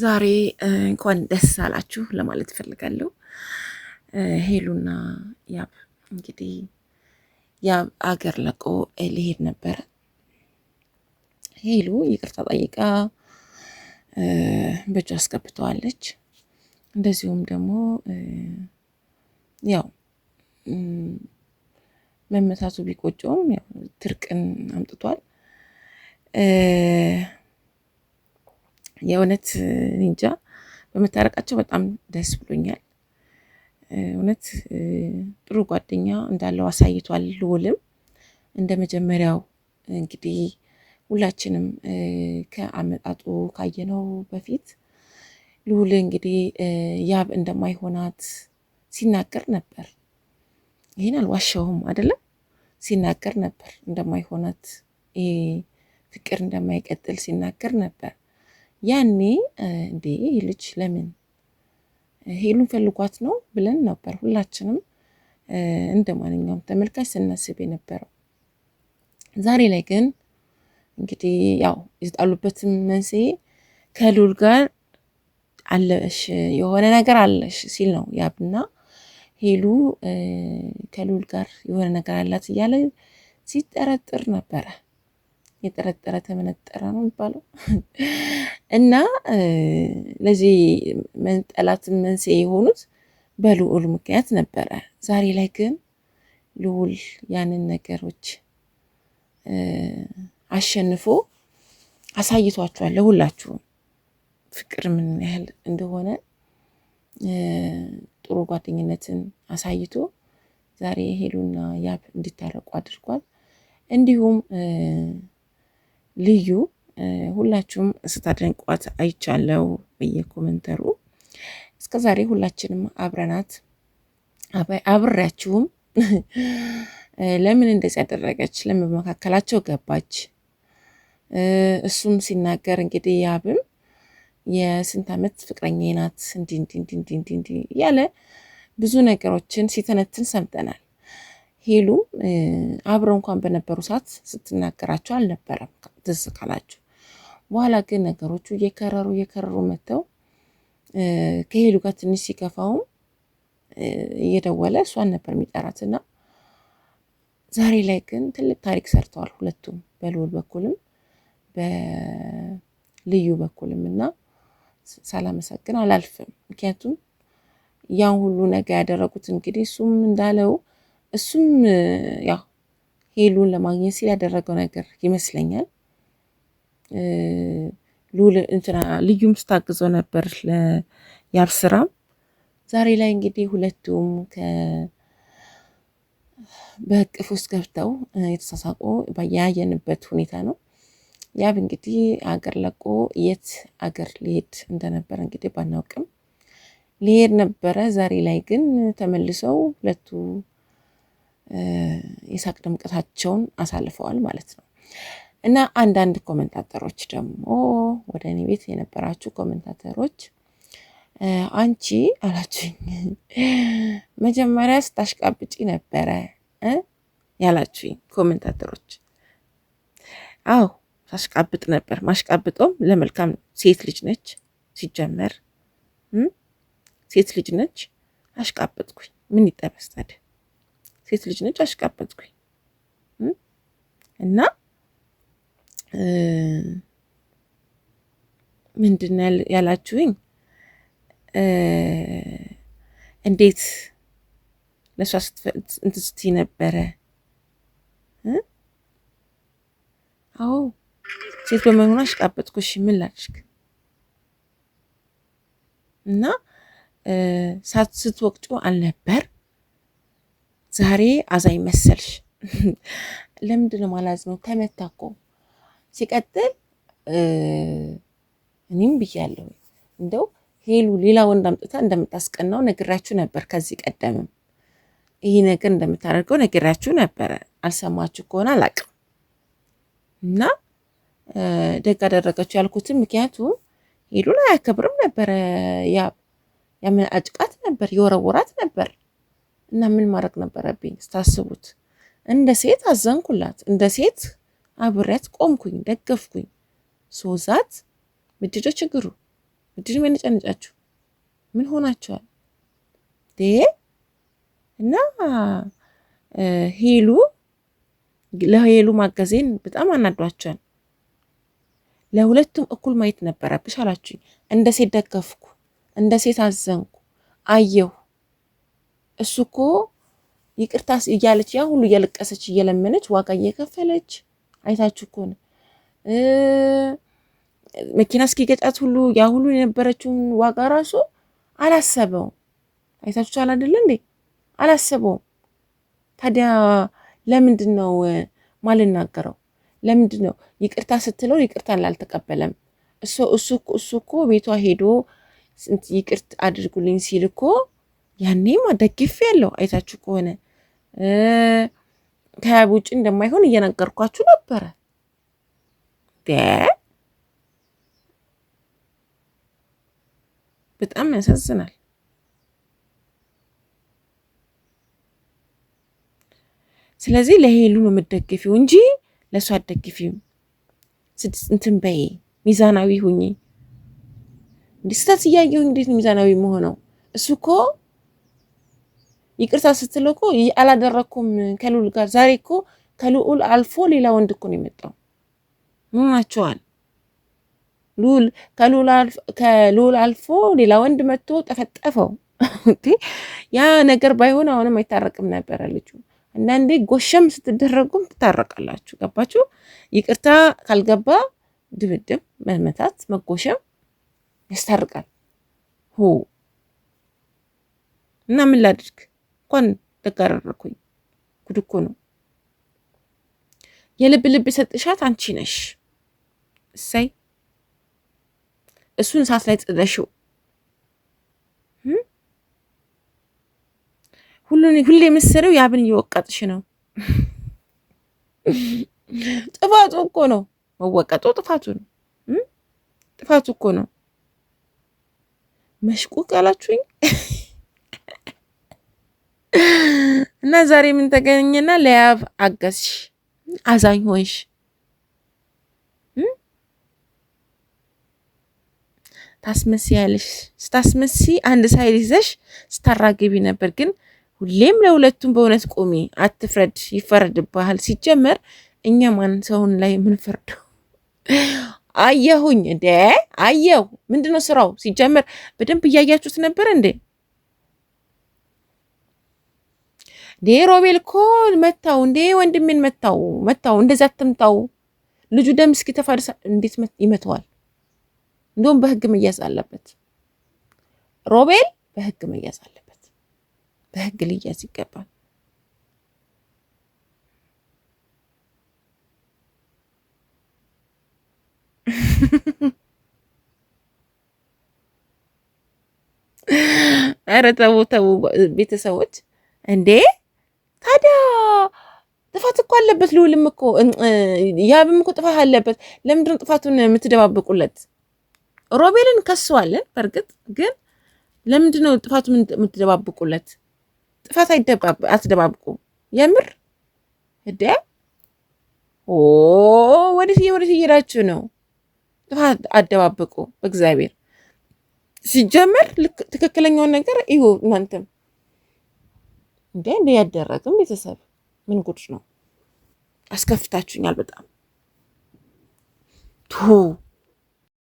ዛሬ እንኳን ደስ አላችሁ ለማለት ፈልጋለሁ። ሄሉና ያብ እንግዲህ ያብ አገር ለቆ ሊሄድ ነበር። ሄሉ ይቅርታ ጠይቃ በእጇ አስገብተዋለች። እንደዚሁም ደግሞ ያው መመታቱ ቢቆጨውም ያው ትርቅን አምጥቷል። የእውነት እንጃ በመታረቃቸው በጣም ደስ ብሎኛል። እውነት ጥሩ ጓደኛ እንዳለው አሳይቷል። ልዑልም እንደ መጀመሪያው እንግዲህ ሁላችንም ከአመጣጡ ካየነው በፊት ልዑል እንግዲህ ያብ እንደማይሆናት ሲናገር ነበር። ይሄን አልዋሸውም አይደለም፣ ሲናገር ነበር እንደማይሆናት፣ ይሄ ፍቅር እንደማይቀጥል ሲናገር ነበር። ያኔ እንዴ ልጅ ለምን ሄሉን ፈልጓት ነው ብለን ነበር ሁላችንም እንደ ማንኛውም ተመልካች ስናስብ የነበረው። ዛሬ ላይ ግን እንግዲህ ያው የተጣሉበትም መንስኤ ከልዑል ጋር አለሽ የሆነ ነገር አለሽ ሲል ነው ያብና ሄሉ ከልዑል ጋር የሆነ ነገር አላት እያለ ሲጠረጥር ነበረ። የጠረጠረ ተመነጠረ ነው የሚባለው። እና ለዚህ መንጠላት መንስኤ የሆኑት በልዑል ምክንያት ነበረ። ዛሬ ላይ ግን ልዑል ያንን ነገሮች አሸንፎ አሳይቷቸዋል ለሁላችሁም ፍቅር ምን ያህል እንደሆነ ጥሩ ጓደኝነትን አሳይቶ ዛሬ ሄሉና ያብ እንዲታረቁ አድርጓል። እንዲሁም ልዩ ሁላችሁም ስታደንቋት አይቻለው በየኮመንተሩ። እስከዛሬ ሁላችንም አብረናት አብሬያችሁም ለምን እንደዚህ ያደረገች ለምን በመካከላቸው ገባች? እሱም ሲናገር እንግዲህ ያብም የስንት ዓመት ፍቅረኛዬ ናት እንዲህ እያለ ብዙ ነገሮችን ሲተነትን ሰምተናል። ሄሉም አብረው እንኳን በነበሩ ሰዓት ስትናገራቸው አልነበረም ትዝ ካላችሁ። በኋላ ግን ነገሮቹ እየከረሩ መጥተው ከሄሉ ጋር ትንሽ ሲከፋውም እየደወለ እሷን ነበር የሚጠራትና ዛሬ ላይ ግን ትልቅ ታሪክ ሰርተዋል ሁለቱም፣ በልዑል በኩልም በልዩ በኩልም እና ሳላመሰግን አላልፍም። ምክንያቱም ያን ሁሉ ነገር ያደረጉት እንግዲህ እሱም እንዳለው እሱም ያው ሄሉን ለማግኘት ሲል ያደረገው ነገር ይመስለኛል። ልዑል ልዩም ስታግዘው ነበር ለያብ ስራም። ዛሬ ላይ እንግዲህ ሁለቱም በእቅፍ ውስጥ ገብተው የተሳሳቁ ያየንበት ሁኔታ ነው። ያብ እንግዲህ አገር ለቆ የት አገር ሊሄድ እንደነበር እንግዲህ ባናውቅም ሊሄድ ነበረ። ዛሬ ላይ ግን ተመልሰው ሁለቱ የሳቅ ድምቀታቸውን አሳልፈዋል ማለት ነው። እና አንዳንድ ኮሜንታተሮች ደግሞ ወደ እኔ ቤት የነበራችሁ ኮሜንታተሮች አንቺ አላችሁኝ መጀመሪያ ስታሽቃብጪ ነበረ ያላችሁኝ ኮሜንታተሮች። አዎ ሳሽቃብጥ ነበር። ማሽቃብጦም ለመልካም ሴት ልጅ ነች ሲጀመር ሴት ልጅ ነች። አሽቃበጥኩኝ ምን ይጠበስ ታዲያ? ሴት ልጅ ነች አሽቃበጥኩኝ። እና ምንድን ያላችሁኝ እንዴት ለሷ እንትን ስትይ ነበረ? አዎ ሴት በመሆኗ አሽቃበጥኩሽ ምን ላድርግ? እና ስትወቅጩ አልነበር ዛሬ አዛኝ መሰልሽ። ለምንድን ነው ማላዝነው? ተመታ እኮ። ሲቀጥል እኔም ብያለሁ እንደው ሄሉ ሌላ ወንድ አምጥታ እንደምታስቀናው ነግራችሁ ነበር። ከዚህ ቀደምም ይሄ ነገር እንደምታደርገው ነግራችሁ ነበረ። አልሰማችሁ ከሆነ አላውቅም። እና ደግ አደረገችው ያልኩትም ምክንያቱም ሄሉን አያከብርም ነበረ። ያመናጭቃት ነበር፣ የወረወራት ነበር። እና ምን ማድረግ ነበረብኝ ስታስቡት? እንደ ሴት አዘንኩላት፣ እንደ ሴት አብሬያት ቆምኩኝ፣ ደገፍኩኝ። ሶዛት ምድጆ ችግሩ እድል የሚነጫነጫችሁ ምን ሆናችኋል? እና ሄሉ ለሄሉ ማገዜን በጣም አናዷቸዋል። ለሁለቱም እኩል ማየት ነበረብሽ አላችሁኝ። እንደ ሴት ደገፍኩ፣ እንደ ሴት አዘንኩ፣ አየሁ። እሱ እኮ ይቅርታ እያለች ያ ሁሉ እያለቀሰች እየለመነች ዋጋ እየከፈለች አይታችሁ እኮ ነው። መኪና እስኪገጫት ሁሉ ያ ሁሉ የነበረችውን ዋጋ ራሱ አላሰበውም። አይታችኋል አይደል እንዴ? አላሰበውም። ታዲያ ለምንድን ነው ማልናገረው? ለምንድን ነው ይቅርታ ስትለው ይቅርታን ላልተቀበለም? እሱ እኮ ቤቷ ሄዶ ይቅርት አድርጉልኝ ሲል እኮ ያኔም ደግፌ ያለው አይታችሁ ከሆነ ከያብ ውጭ እንደማይሆን እየነገርኳችሁ ነበረ። በጣም ያሳዝናል። ስለዚህ ለሄሉ ነው የምትደግፊው እንጂ ለእሱ አትደግፊም። እንትን በይ፣ ሚዛናዊ ሁኚ። እንዲህ ስህተት እያየሁ እንዴት ነው ሚዛናዊ መሆነው? እሱ እኮ ይቅርታ ስትለው እኮ አላደረኩም ከልዑል ጋር። ዛሬ እኮ ከልዑል አልፎ ሌላ ወንድ እኮ ነው የመጣው። ምን ናቸዋል? ከልዑል አልፎ ሌላ ወንድ መጥቶ ጠፈጠፈው። ያ ነገር ባይሆን አሁንም አይታረቅም ነበረ ልጁ። አንዳንዴ ጎሸም ስትደረጉም ትታረቃላችሁ። ገባችሁ? ይቅርታ ካልገባ ድብድብ፣ መመታት፣ መጎሸም ያስታርቃል። እና ምን ላድርግ? እንኳን ደጋረርኩኝ። ጉድ እኮ ነው። የልብ ልብ የሰጥሻት አንቺ ነሽ። እሰይ እሱን እሳት ላይ ጥደሽው ሁሌ የምትሰሪው ያብን እየወቀጥሽ ነው። ጥፋቱ እኮ ነው መወቀጡ። ጥፋቱ ነው ጥፋቱ እኮ ነው። መሽቁቅ ያላችሁኝ እና ዛሬ ምን ተገኘና ለያብ አገዝሽ፣ አዛኝ ሆንሽ። ታስመስያለሽ። ስታስመሲ አንድ ሳይድ ይዘሽ ስታራግቢ ነበር። ግን ሁሌም ለሁለቱም በእውነት ቁሚ፣ አትፍረድ፣ ይፈረድብሃል። ሲጀመር እኛ ማን ሰውን ላይ የምንፈርደው? አየሁኝ እንዴ አየሁ። ምንድነው ስራው? ሲጀመር በደንብ እያያችሁት ነበር እንዴ? ሮቤል እኮ መታው እንዴ ወንድሜን መታው። እንደዛ አትምታው። ልጁ ደም እስኪ ተፋደሳ እንዴት ይመተዋል? እንደውም በህግ መያዝ አለበት። ሮቤል በህግ መያዝ አለበት። በህግ ሊያዝ ይገባል። ኧረ ተው ቤተሰቦች እንዴ! ታዲያ ጥፋት እኮ አለበት። ልዑልም እኮ ያብም እኮ ጥፋት አለበት። ለምንድን ነው ጥፋቱን የምትደባብቁለት? ሮቤልን ከሰዋለን። በእርግጥ ግን ለምንድን ነው ጥፋቱን የምትደባብቁለት? ጥፋት አትደባብቁ። የምር እደ ወዴት እየሄዳችሁ ነው? ጥፋት አደባብቁ። በእግዚአብሔር ሲጀመር ትክክለኛውን ነገር ይሁ እናንተም እንደ ያደረግም ቤተሰብ ምን ጉድ ነው? አስከፍታችሁኛል በጣም ቱ